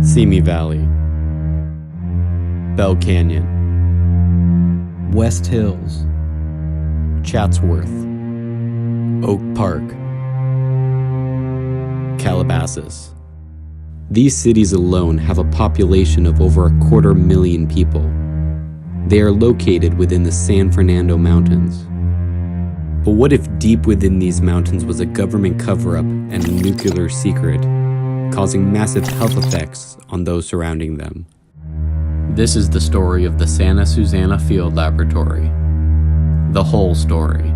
Simi Valley, Bell Canyon, West Hills, Chatsworth, Oak Park, Calabasas. These cities alone have a population of over 250,000 people. They are located within the San Fernando Mountains. But what if deep within these mountains was a government cover-up and a nuclear secret, causing massive health effects on those surrounding them? This is the story of the Santa Susana Field Laboratory. The whole story.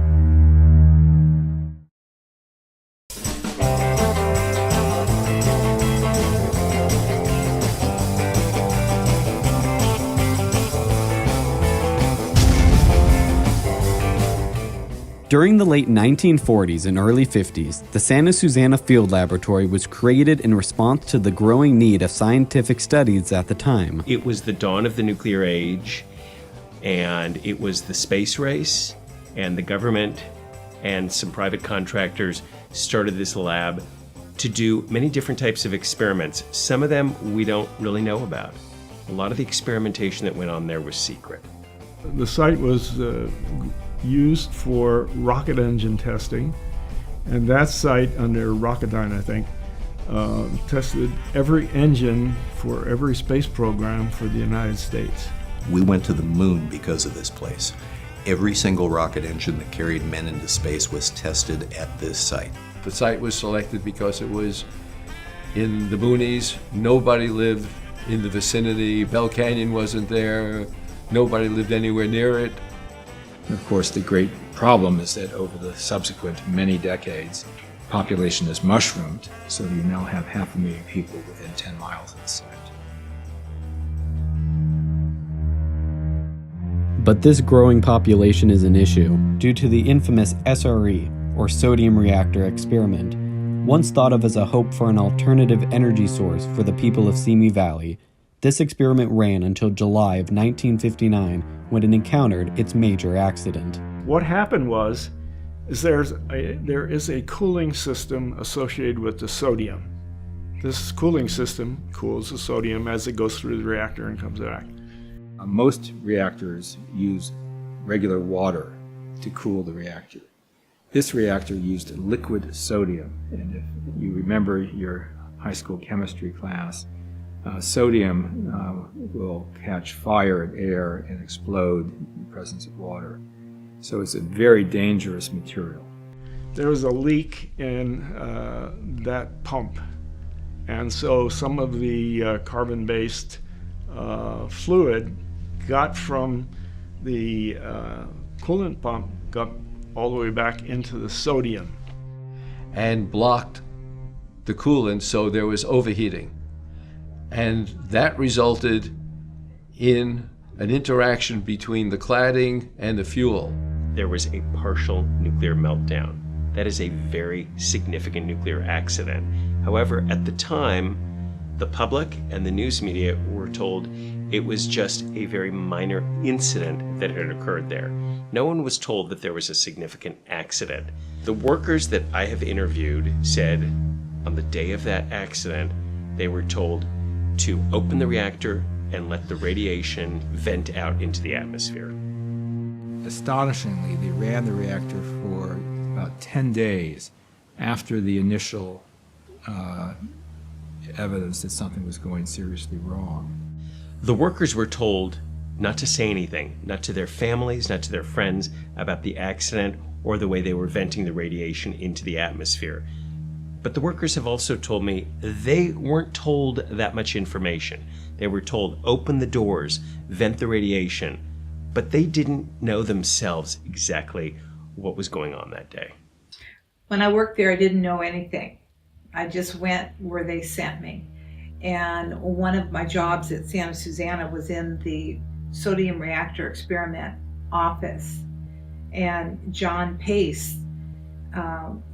During the late 1940s and early 50s, the Santa Susana Field Laboratory was created in response to the growing need of scientific studies at the time. It was the dawn of the nuclear age, and it was the space race, and the government and some private contractors started this lab to do many different types of experiments. Some of them we don't really know about. A lot of the experimentation that went on there was secret. The site was used for rocket engine testing, and that site under Rocketdyne, I think, tested every engine for every space program for the United States. We went to the moon because of this place. Every single rocket engine that carried men into space was tested at this site. The site was selected because it was in the boonies. Nobody lived in the vicinity. Bell Canyon wasn't there. Nobody lived anywhere near it. Of course, the great problem is that over the subsequent many decades, population has mushroomed, so you now have 500,000 people within 10 miles of the site. But this growing population is an issue due to the infamous SRE, or sodium reactor experiment, once thought of as a hope for an alternative energy source for the people of Simi Valley. This experiment ran until July of 1959 when it encountered its major accident. What happened is there is a cooling system associated with the sodium. This cooling system cools the sodium as it goes through the reactor and comes back. Most reactors use regular water to cool the reactor. This reactor used liquid sodium, and if you remember your high school chemistry class, sodium will catch fire in air and explode in the presence of water. So it's a very dangerous material. There was a leak in that pump, and so some of the carbon-based fluid got from the coolant pump, got all the way back into the sodium. And blocked the coolant, so there was overheating. And that resulted in an interaction between the cladding and the fuel. There was a partial nuclear meltdown. That is a very significant nuclear accident. However, at the time, the public and the news media were told it was just a very minor incident that had occurred there. No one was told that there was a significant accident. The workers that I have interviewed said on the day of that accident, they were told to open the reactor and let the radiation vent out into the atmosphere. Astonishingly, they ran the reactor for about 10 days after the initial evidence that something was going seriously wrong. The workers were told not to say anything, not to their families, not to their friends, about the accident or the way they were venting the radiation into the atmosphere. But the workers have also told me they weren't told that much information. They were told, open the doors, vent the radiation, but they didn't know themselves exactly what was going on that day. When I worked there, I didn't know anything. I just went where they sent me. And one of my jobs at Santa Susana was in the sodium reactor experiment office. And John Pace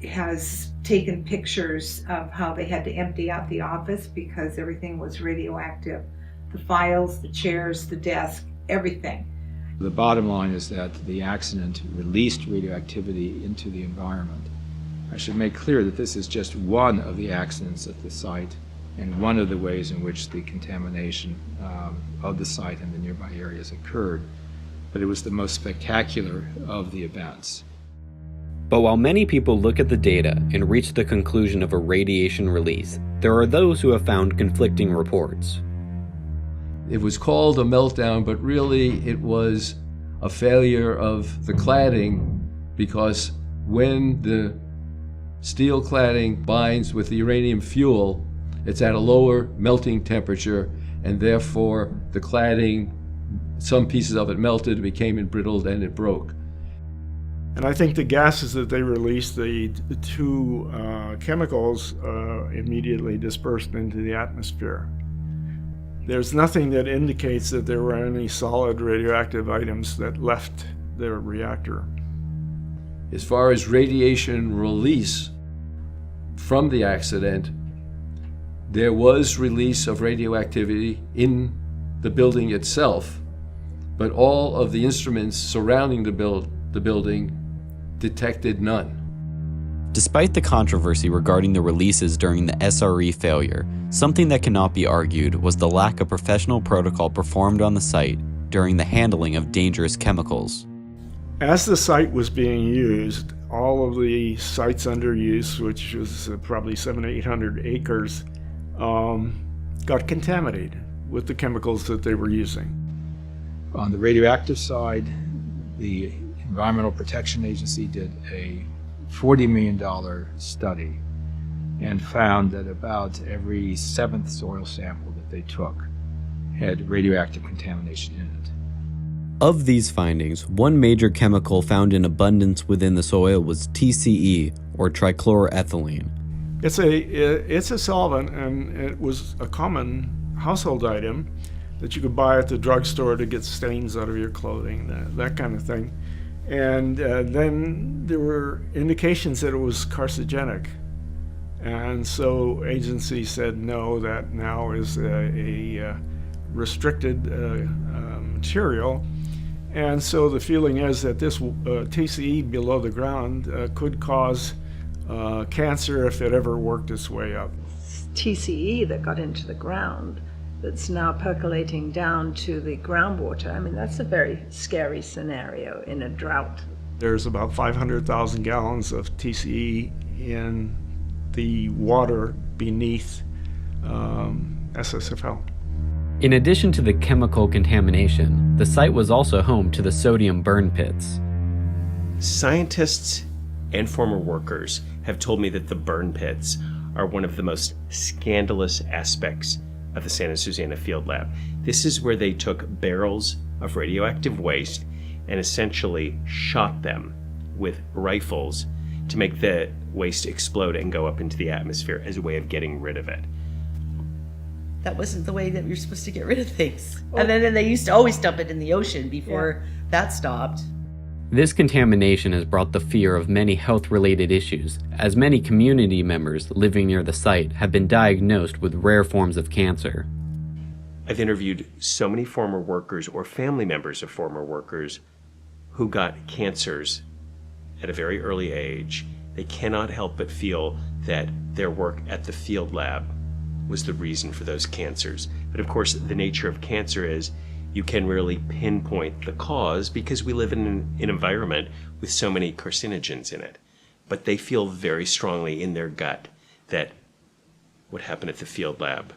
has taken pictures of how they had to empty out the office because everything was radioactive. The files, the chairs, the desk, everything. The bottom line is that the accident released radioactivity into the environment. I should make clear that this is just one of the accidents at the site, and one of the ways in which the contamination of the site and the nearby areas occurred, but it was the most spectacular of the events. But while many people look at the data and reach the conclusion of a radiation release, there are those who have found conflicting reports. It was called a meltdown, but really it was a failure of the cladding, because when the steel cladding binds with the uranium fuel, it's at a lower melting temperature, and therefore the cladding, some pieces of it melted, became embrittled, and it broke. And I think the gases that they released, the two chemicals, immediately dispersed into the atmosphere. There's nothing that indicates that there were any solid radioactive items that left the reactor. As far as radiation release from the accident, there was release of radioactivity in the building itself, but all of the instruments surrounding the building detected none. Despite the controversy regarding the releases during the SRE failure, something that cannot be argued was the lack of professional protocol performed on the site during the handling of dangerous chemicals. As the site was being used, all of the sites under use, which was probably 700 to 800 acres, got contaminated with the chemicals that they were using. On the radioactive side, the Environmental Protection Agency did a $40 million study and found that about every 7th soil sample that they took had radioactive contamination in it. Of these findings, one major chemical found in abundance within the soil was TCE, or trichloroethylene. It's a solvent, and it was a common household item that you could buy at the drugstore to get stains out of your clothing, that kind of thing. And then there were indications that it was carcinogenic. And so agency said no, that now is a restricted material. And so the feeling is that this TCE below the ground could cause cancer if it ever worked its way up. TCE that got into the ground that's now percolating down to the groundwater. I mean, that's a very scary scenario in a drought. There's about 500,000 gallons of TCE in the water beneath SSFL. In addition to the chemical contamination, the site was also home to the sodium burn pits. Scientists and former workers have told me that the burn pits are one of the most scandalous aspects of the Santa Susana Field Lab. This is where they took barrels of radioactive waste and essentially shot them with rifles to make the waste explode and go up into the atmosphere as a way of getting rid of it. That wasn't the way that we were supposed to get rid of things. And then they used to always dump it in the ocean before that stopped. This contamination has brought the fear of many health-related issues, as many community members living near the site have been diagnosed with rare forms of cancer. I've interviewed so many former workers or family members of former workers who got cancers at a very early age. They cannot help but feel that their work at the field lab was the reason for those cancers. But of course, the nature of cancer is you can really pinpoint the cause because we live in an environment with so many carcinogens in it. But they feel very strongly in their gut that what happened at the field lab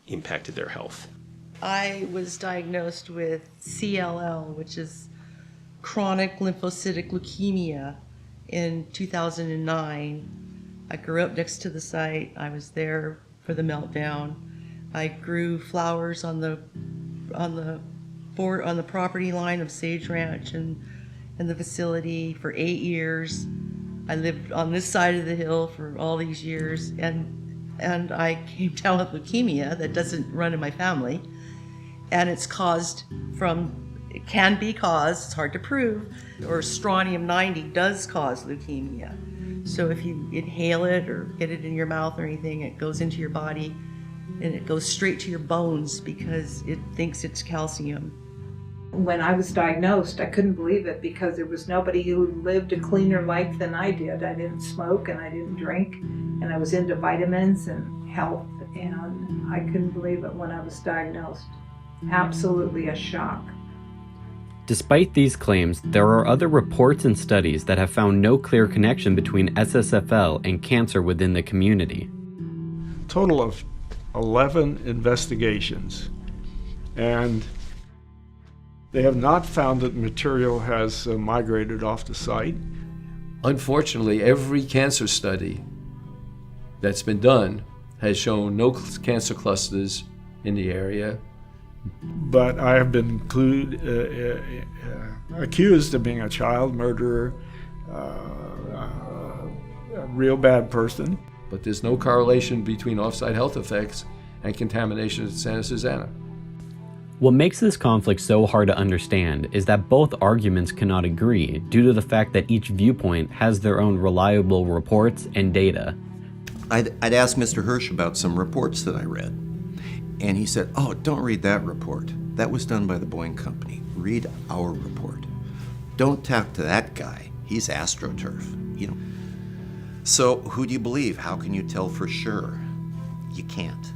impacted their health. I was diagnosed with CLL, which is chronic lymphocytic leukemia, in 2009. I grew up next to the site. I was there for the meltdown. I grew flowers on the property line of Sage Ranch and the facility for 8 years. I lived on this side of the hill for all these years, and I came down with leukemia that doesn't run in my family, and it's can be caused, it's hard to prove, or strontium-90 does cause leukemia. So if you inhale it or get it in your mouth or anything, it goes into your body and it goes straight to your bones because it thinks it's calcium. When I was diagnosed, I couldn't believe it because there was nobody who lived a cleaner life than I did. I didn't smoke and I didn't drink, and I was into vitamins and health and I couldn't believe it when I was diagnosed. Absolutely a shock. Despite these claims, there are other reports and studies that have found no clear connection between SSFL and cancer within the community. Total of 11 investigations, and they have not found that material has migrated off the site. Unfortunately, every cancer study that's been done has shown no cancer clusters in the area. But I have been accused of being a child murderer, a real bad person. But there's no correlation between off-site health effects and contamination at Santa Susana. What makes this conflict so hard to understand is that both arguments cannot agree due to the fact that each viewpoint has their own reliable reports and data. I'd asked Mr. Hirsch about some reports that I read, and he said, "Oh, don't read that report. That was done by the Boeing company. Read our report. Don't talk to that guy. He's AstroTurf." So who do you believe? How can you tell for sure? You can't.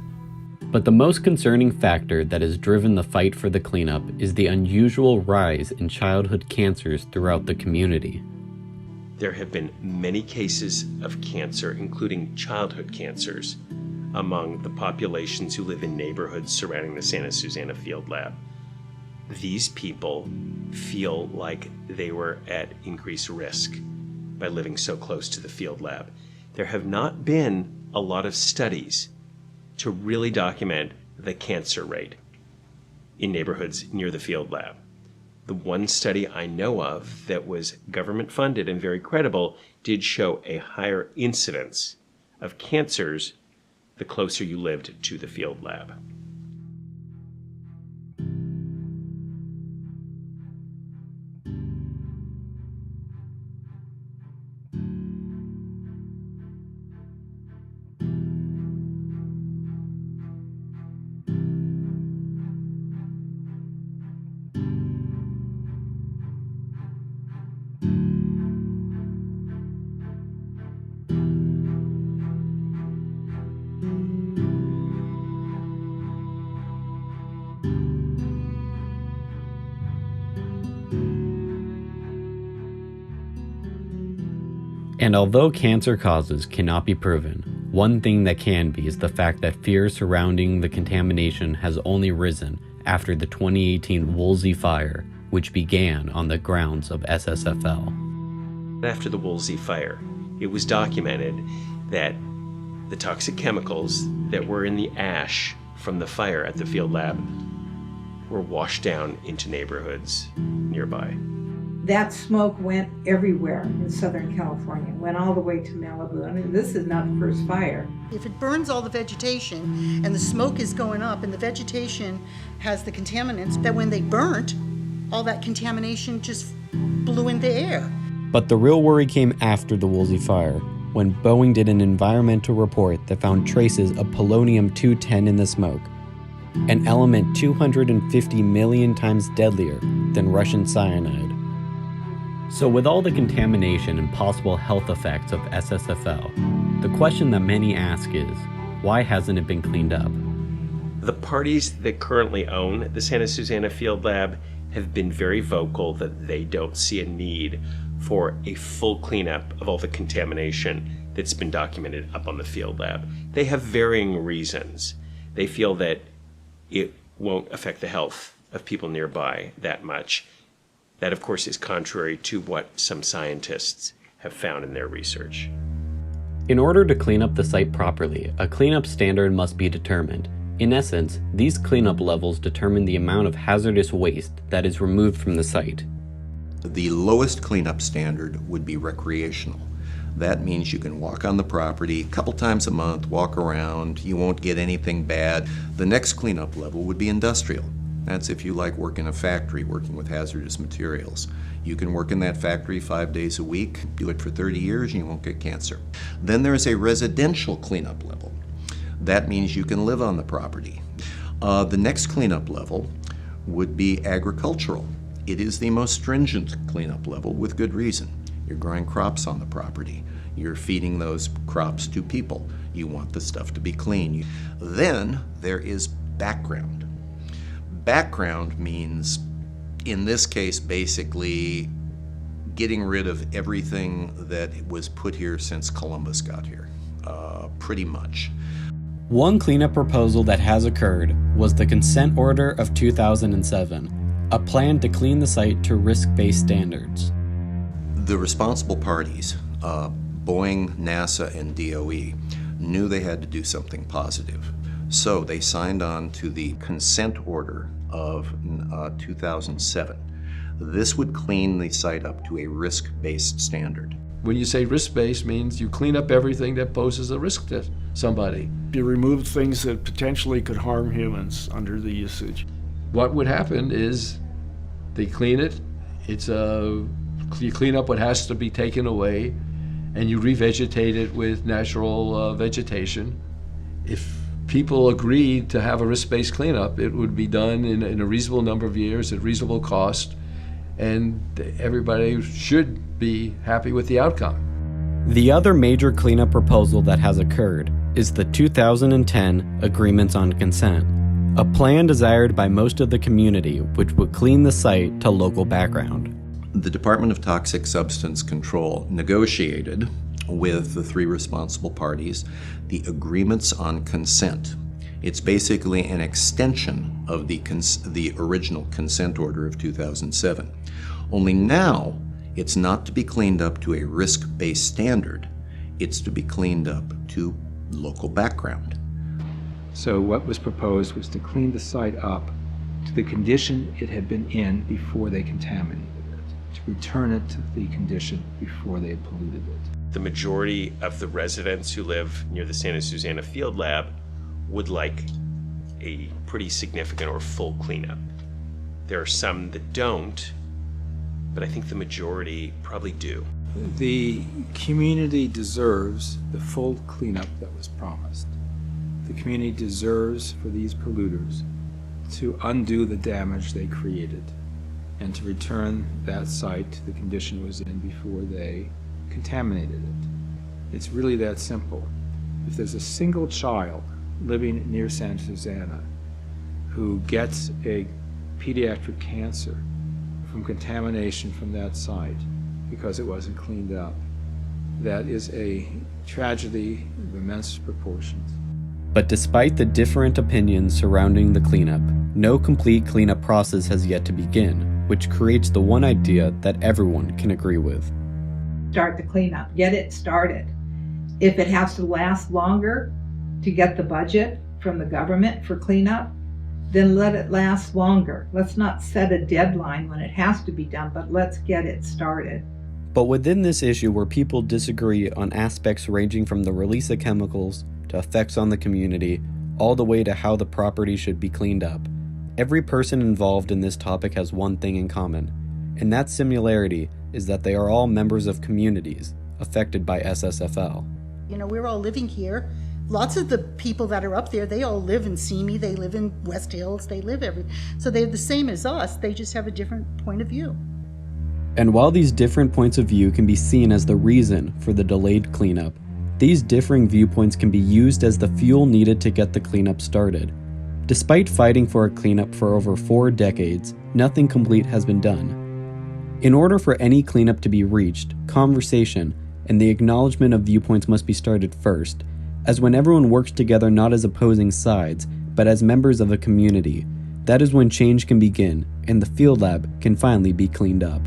But the most concerning factor that has driven the fight for the cleanup is the unusual rise in childhood cancers throughout the community. There have been many cases of cancer, including childhood cancers, among the populations who live in neighborhoods surrounding the Santa Susana Field Lab. These people feel like they were at increased risk by living so close to the field lab. There have not been a lot of studies to really document the cancer rate in neighborhoods near the field lab. The one study I know of that was government funded and very credible did show a higher incidence of cancers the closer you lived to the field lab. And although cancer causes cannot be proven, one thing that can be is the fact that fear surrounding the contamination has only risen after the 2018 Woolsey fire, which began on the grounds of SSFL. After the Woolsey fire, it was documented that the toxic chemicals that were in the ash from the fire at the field lab were washed down into neighborhoods nearby. That smoke went everywhere in Southern California, went all the way to Malibu. I mean, this is not the first fire. If it burns all the vegetation and the smoke is going up and the vegetation has the contaminants, that when they burnt, all that contamination just blew in the air. But the real worry came after the Woolsey fire, when Boeing did an environmental report that found traces of polonium-210 in the smoke, an element 250 million times deadlier than Russian cyanide. So with all the contamination and possible health effects of SSFL, the question that many ask is, why hasn't it been cleaned up? The parties that currently own the Santa Susana Field Lab have been very vocal that they don't see a need for a full cleanup of all the contamination that's been documented up on the field lab. They have varying reasons. They feel that it won't affect the health of people nearby that much. That, of course, is contrary to what some scientists have found in their research. In order to clean up the site properly, a cleanup standard must be determined. In essence, these cleanup levels determine the amount of hazardous waste that is removed from the site. The lowest cleanup standard would be recreational. That means you can walk on the property a couple times a month, walk around, you won't get anything bad. The next cleanup level would be industrial. That's if you like work in a factory, working with hazardous materials. You can work in that factory 5 days a week, do it for 30 years, and you won't get cancer. Then there's a residential cleanup level. That means you can live on the property. The next cleanup level would be agricultural. It is the most stringent cleanup level with good reason. You're growing crops on the property. You're feeding those crops to people. You want the stuff to be clean. Then there is background. Background means, in this case, basically getting rid of everything that was put here since Columbus got here, pretty much. One cleanup proposal that has occurred was the Consent Order of 2007, a plan to clean the site to risk-based standards. The responsible parties, Boeing, NASA, and DOE, knew they had to do something positive. So they signed on to the Consent Order of 2007. This would clean the site up to a risk-based standard. When you say risk-based, means you clean up everything that poses a risk to somebody. You remove things that potentially could harm humans under the usage. What would happen is they clean it, you clean up what has to be taken away, and you revegetate it with natural vegetation. If people agreed to have a risk-based cleanup, it would be done in a reasonable number of years at reasonable cost, and everybody should be happy with the outcome. The other major cleanup proposal that has occurred is the 2010 Agreements on Consent, a plan desired by most of the community which would clean the site to local background. The Department of Toxic Substance Control negotiated with the three responsible parties the Agreements on Consent. It's basically an extension of the original Consent Order of 2007. Only now, it's not to be cleaned up to a risk-based standard. It's to be cleaned up to local background. So what was proposed was to clean the site up to the condition it had been in before they contaminated it, to return it to the condition before they had polluted it. The majority of the residents who live near the Santa Susana Field Lab would like a pretty significant or full cleanup. There are some that don't, but I think the majority probably do. The community deserves the full cleanup that was promised. The community deserves for these polluters to undo the damage they created and to return that site to the condition it was in before they contaminated it. It's really that simple. If there's a single child living near Santa Susana who gets a pediatric cancer from contamination from that site because it wasn't cleaned up, that is a tragedy of immense proportions. But despite the different opinions surrounding the cleanup, no complete cleanup process has yet to begin, which creates the one idea that everyone can agree with. Start the cleanup, get it started. If it has to last longer to get the budget from the government for cleanup, then let it last longer. Let's not set a deadline when it has to be done, but let's get it started. But within this issue where people disagree on aspects ranging from the release of chemicals to effects on the community, all the way to how the property should be cleaned up, every person involved in this topic has one thing in common, and that similarity is that they are all members of communities affected by SSFL. You know, we're all living here. Lots of the people that are up there, they all live in Simi, they live in West Hills, they live so they're the same as us, they just have a different point of view. And while these different points of view can be seen as the reason for the delayed cleanup, these differing viewpoints can be used as the fuel needed to get the cleanup started. Despite fighting for a cleanup for over 4 decades, nothing complete has been done. In order for any cleanup to be reached, conversation and the acknowledgement of viewpoints must be started first, as when everyone works together not as opposing sides, but as members of a community, that is when change can begin and the field lab can finally be cleaned up.